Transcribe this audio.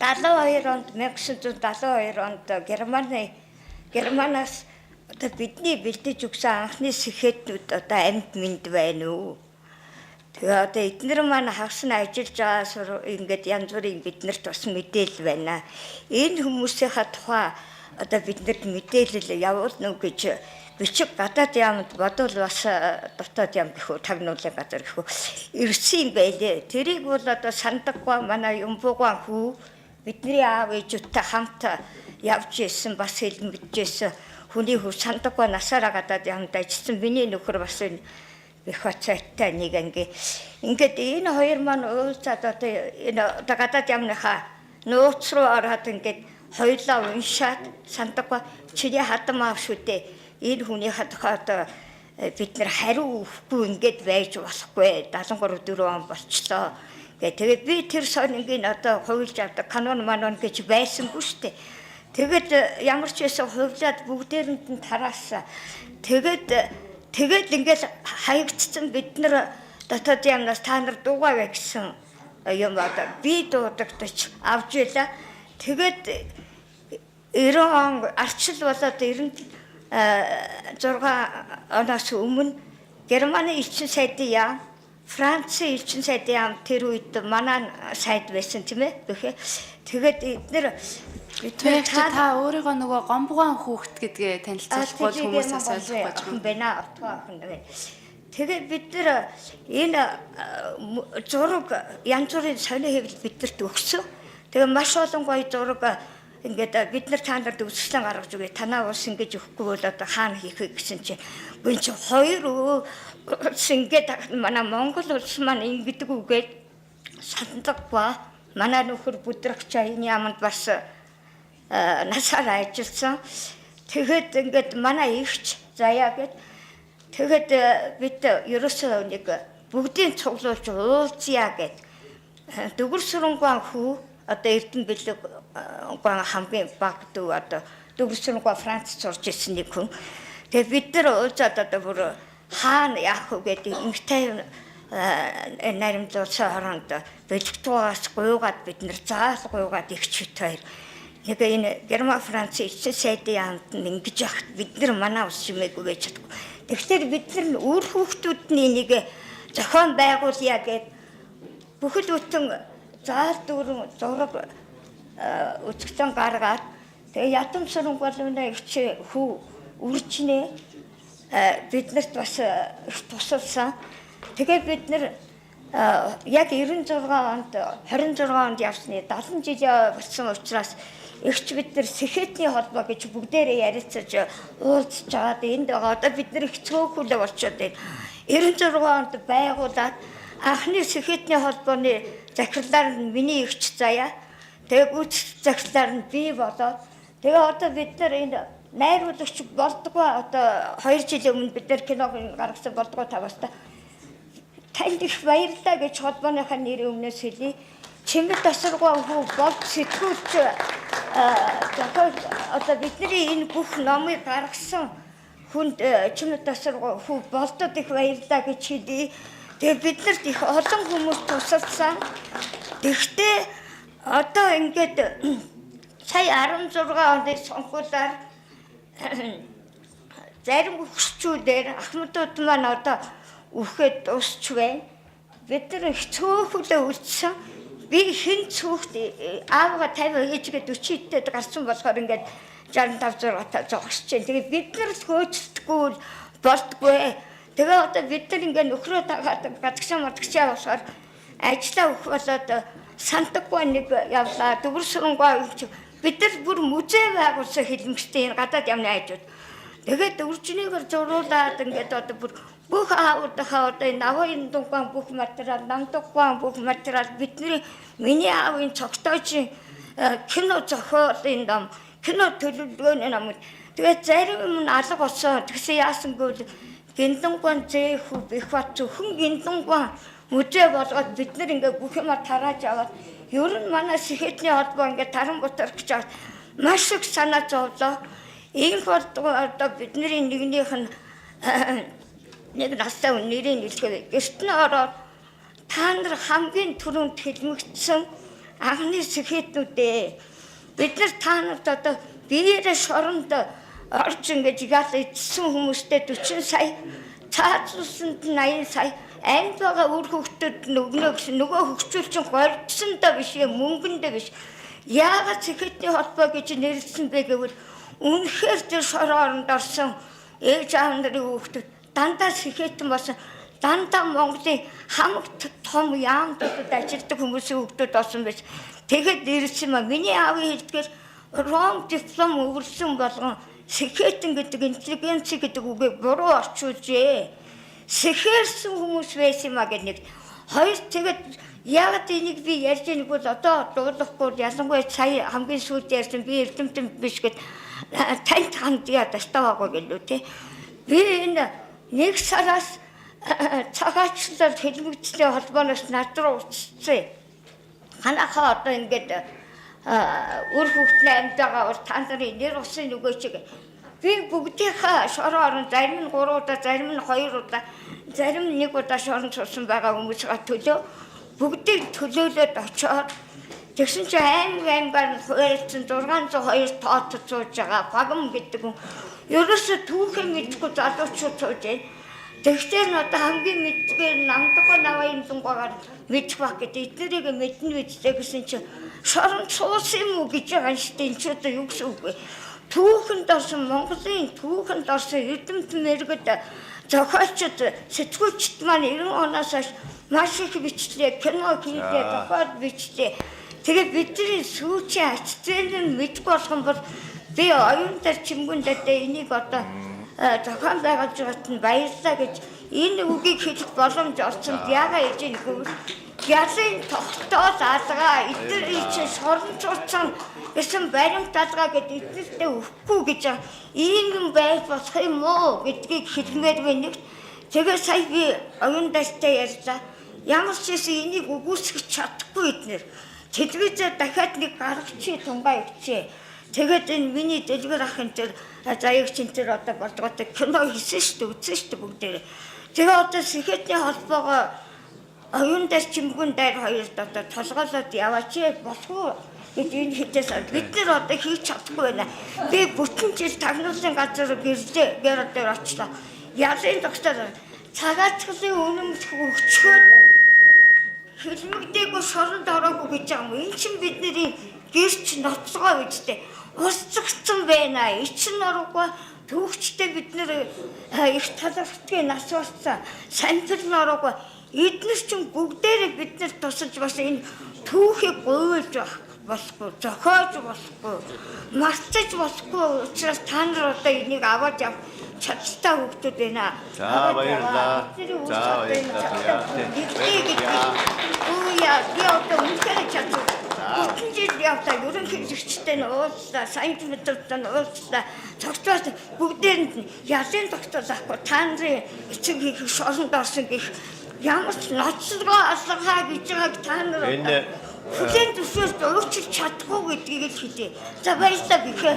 72 онд 1972 онд Германаас одоо бидний бэлдэж өгсөн анхны сэхэтнүүд одоо амьд мэнд байна уу? Тэгээ одоо эдгээр маань хагас нь ажиллаж байгаа ингээд янз бүрийн биднэрт бас мэдээлэл байна. Энэ хүмүүсийнхаа тухай одоо биднэрт мэдээлэл явуулна гэж бичиг гадаад яамд бодвол бас дотоод яам гэхүү тагнуулын газар гэхүү ирсэн юм байлээ. Тэрийг бол одоо сандаггүй манай Юмбугаан хүү бидний аав ээжүүдтэй хамт явж исэн бас хэлэн мэдчихсэн хүний хүү сандаггүй насаараа гадаад яамд ажилласан миний нөхөр бас энэ их хацаатай нэг ингээд энэ хоёр маань уулзаад одоо энэ гадаад яамныхаа нууц руу ороод ингээд хоёулаа уншаад сандаггүй чиний хадам аав шүү дээ. Энэ хүнийхээ тухай одоо бид нэр хариу өгөхгүй ингээд байж болохгүй 73 4 он болчлоо. Тэгээд би тэр сонингийн одоо хувилж авдаг канон манон гэж байсангүй шүү дээ. Тэгээд ямар ч байсан хувлаад бүгдээрэнд нь тараасан. Тэгээд ингээд хаягдсан бид нар дотоод яамнаас та нар дуугавэ гэсэн юм одоо би дуудагдаж авч байла. Тэгээд 90 он арчил болоод 96 оноос өмнө Германы элчин сайдын яам, Францын элчин сайдын яам тэр үед манай сайд байсан тийм ээ. Тэгээд эдгээр та өөрийгөө нөгөө гомбогоон хүүхэд гэдгээ танилцуулахгүй хүмүүсээс ойлгохгүй байна. Тэгээд бид нар энэ зураг янз бүрийн сони хэвлэл бидэрт өгсөн. Тэгээд маш олон гоё зураг ингээд бид нар та нарт өсөлтөө гаргаж өгье. Танаа ус ингэж өгөхгүй бол одоо хаана хийх вэ гэсэн чинь гүн чи хоёр ингээд манай Монгол улс маань ингэдэг үгээд сандаггүй манай нөхөр бүдрэгч энэ яманд бас насаараа ажилласан. Тэгэхэд ингээд манай ихч заяа гэд тэгэхэд бид ерөөсөө нэг бүгдийн цуглуулж уулзъя гэд Дүгэрсүрэнгаан хүү одоо Эрдэнэ бэлэг хамгийн баг дүү одоо Дүгэрсүрэнгаан Франц сурч ирсэн нэг хүн. Тэгээ бид нар уулзаад одоо бүр хаана яах вэ гэдэг ингээтэй наримжуулсан хоронд бэлэгтугаас гуйгаад бид нар заал гуйгаад ихчүүд хоёр нэг энэ Герман Франц элчин сайдын яамд ингэж яхад бид нар манай ус юмээгүй байж чадахгүй. Тэгэхээр бид нар үр хүүхдүүдний нэг зохион байгуулъя гэд бүхэл бүтэн заал дүүрэн зураг үзэгдэн гаргаад тэгээ ядамсран боловна ихч хүү үржинэ биднэрт бас их тусалсан. Тэгээ бид нар яг 96 онд 26 онд явсны 70 жил болсон учраас ихч бид нар сэхэтний холбоо гэж бүгдээрээ ярилцаж уулзж байгаа. Энд байгаа одоо бид нар их цөөхөлөө болчиход байна. 96 онд байгуулад анхны сэхэтний холбооны захирлаар нь миний ихч заяа. Тэгээ гүйцэтгэх захирлаар нь би болоод тэгээ одоо бид нар энэ найруулагч болдгоо одоо 2 жилийн өмнө бид нар киног гаргасан болдгоо таваста. Танд их баярлалаа гэж холбооныхаа нэрийн өмнөөс хэлье. Чингэр тасаргуун хүү болд сэтгүүлч одоо бидний энэ бүх номыг гаргасан хүнд чингэр тасаргуун хүү болдод их баярлалаа гэж хэлье. Тэгээ биднэрт их олон хүмүүс тусалсан. Тэгтээ одоо ингээд сая 16 оны сонгуулиар зарим хүчүүдээр ахмадууд маань одоо үхэхэд дуусч байна. Бид нар их цөөхөлөө үлдсэн. Би хэн цөөхт аавга 50 ээжгээ 40-д гарсан болохоор ингээд 65 6 зогсож байна. Тэгээ бид нар л хөөцдөггүй болдгоо. Тэгээ одоо бид нар ингээд нөхрөө тагаад гадагшаа мадагшаа болохоор ажиллаа өгөх болоод сандаггүй нэг явлаа. Дүгэрсүрэнгаан бид нар бүр музей байгуулсан хэлмэгтэй энэ гадаад ямны айжууд. Тэгээд үржинийгээр зуруулаад ингээд одоо бүр бүх аавуудынхаа одоо энэ авын дугаан бүх материал, намдугаан бүх материал бидний миний аавын цогтойчийн кино зохиолын ном, кино төлөвлөгөөний ном. Тэгээд зарим юм алга болсон. Тэгсэн яасангүй гиндэнгуан зээх их бат зөвхөн гиндэнгуан музей болгоод бид нар ингээд бүх юмар тарааж аваад ер нь манай сэхэтний холбоо ингээд таран бутар гэж аваад маш их санаа зовлоо. Ийм болдгоо одоо бидний нэгнийх нь нэг настай нэрийг хэлэхэд эртний ороод та нар хамгийн түрүүнд хэлмэгдсэн анхны сэхэтнүүдээ бид нар та нарт одоо биеэрээ шоронд орж ингэж яал идсэн хүмүүстэй 40 сая цаазлуулсанд 80 сая амьд байгаа үр хөвгтөд нөгнөө гэсэн нөгөө хөгжүүлчин горьдсондоо биш юм мөнгөндөө биш. Яагаад сэхэтний холбоо гэж нэрлсэн бэ гэвэл үнэхээр тэр шорооронд орсон ээж аав нарын хүүхдүүд дандаа сэхэтэн болсон дандаа Монголын хамт том яамдуудад ажилладаг хүмүүсийн хүүхдүүд болсон байж. Тэгэхэд ирсэн юм а миний аавын хэлдгээр Ром диплом өвөрсөн болгон сэхэтэн гэдэг интеллигенц гэдэг үгийг буруу орчуулжээ. Сэхэрсэн хүмүүс байсан юм а гэж нэг. Хоёр тэгээд яг энийг би ярьж байгааг бол одоо дуулахгүй ялангуяа сая хамгийн сүүлд ярьсан би эрдэмтэн биш гэд танд хандъя тастаагаа гэлөө те. Би энэ нэг сараас цагаачлал хэлмэгцлийн холбооноос над руу уцсан. Ханахаа одоо ингээд үр хөвгтний амьдагаа бол та нарын нэр усын нөгөө чиг би бүгдийнхээ шороорон зарим нь 3 удаа, зарим нь 2 удаа, зарим нь 1 удаа шорон цусан байгаа хүмүүсийн төлөө бүгдийг төлөөлөд очоод тэгсэн чинь аймгаар хуурсан 602 тоот сууж байгаа багам гэдэг нь ерөөсө түүхэн мэдгүй залуучууд сууж байна. Тэгвэл одоо хамгийн мэдгээр намдгаа наваа юм дунгаар мэдэх баг гэдэг эднэрийг мэднэ мэдтэй гэсэн чинь шорон цуусан юм уу гэж байгаа шүү дээ. Энд ч одоо юу гэсэн үг вэ? Түүхэнд орсон Монголын түүхэнд орсон эрдэмтэн мэргэд зохиолчд сэтгүүлчд маань 90 оноос хойш маш их бичлээ, кино хийлээ, зохиол бичлээ. Тэгээд бидний сүүчийн ач зээл нь мэдгүй болох юм бол би оюун дээр чимгэн дээр энийг одоо зохион байгуулж байгаат нь баярлалаа гэж энэ үгийг хэлэх боломж олсон. Яагаад гэж нэгэвэл ялын тогтоол алгаа эдгээр чинь шорон цуцсан гэсэн баримт алгаа гэдэг эдгээртэй өгөхгүй гэж ийм юм байж болох юм уу гэдгийг хэлмээр байна. Тэгээ сая би оюун дээртэй ярьлаа. Ямар ч юм энийг үгүйсгэж чадахгүй эднэр. Телевизээр дахиад нэг гаргачих тунгаа өвчээ. Тэгээд энэ миний дэлгэр ахын тэр заяагчин тэр одоо болдгоотой кино хийсэн шүү дээ, үзсэн шүү дээ бүгдээ. Тэгээ одоо сэхэтний холбоогоо оюун дээр чимгэн дээр хоёрт одоо толгоолоод яваач болохгүй гэж энэ хэлээс бид нар одоо хийж чадахгүй байна. Би бүтэн жил тагнуулсан газар гэрлээ гэр дээр очлоо. Ялын тогтоод цагаатгалын үнэмш өгчхөд хэлмэгдээгүй шоронд ороогүй гэж байгаа юм. Энэ чинь бидний гэрч ноцгоо үстэй. Усцгцсан байна. Ичин ороогүй төвчтэй бид нэр их талархтгийн нас болсон. Санжил ороогүй. Эднэр чинь бүгдээрээ бид нар тусалж бас энэ түүхийг гуйлж болохгүй, зохиож болохгүй, мартаж болохгүй учраас та нар одоо энийг аваад яв чадaltaй хөвгтүүд байна. За баярлалаа. За баярлалаа. Үе би одоо үнэхээр чадсан. Бүтэн жил явтаа ерөнхийлөгчтэй нь уулзлаа, сайн мэдрэдтэй нь уулзлаа. Цогцоос бүгдээрэнд нь ялын тогтоол авахгүй та нарын эцэг хийх шоронд орсон гэх ямар ч ноцлогоо алгаа гэж байгааг та нар хүлээн зөвшөөрч өөрчилж чадахгүй гэдгийг л хэлээ. За баярлалаа гэхээр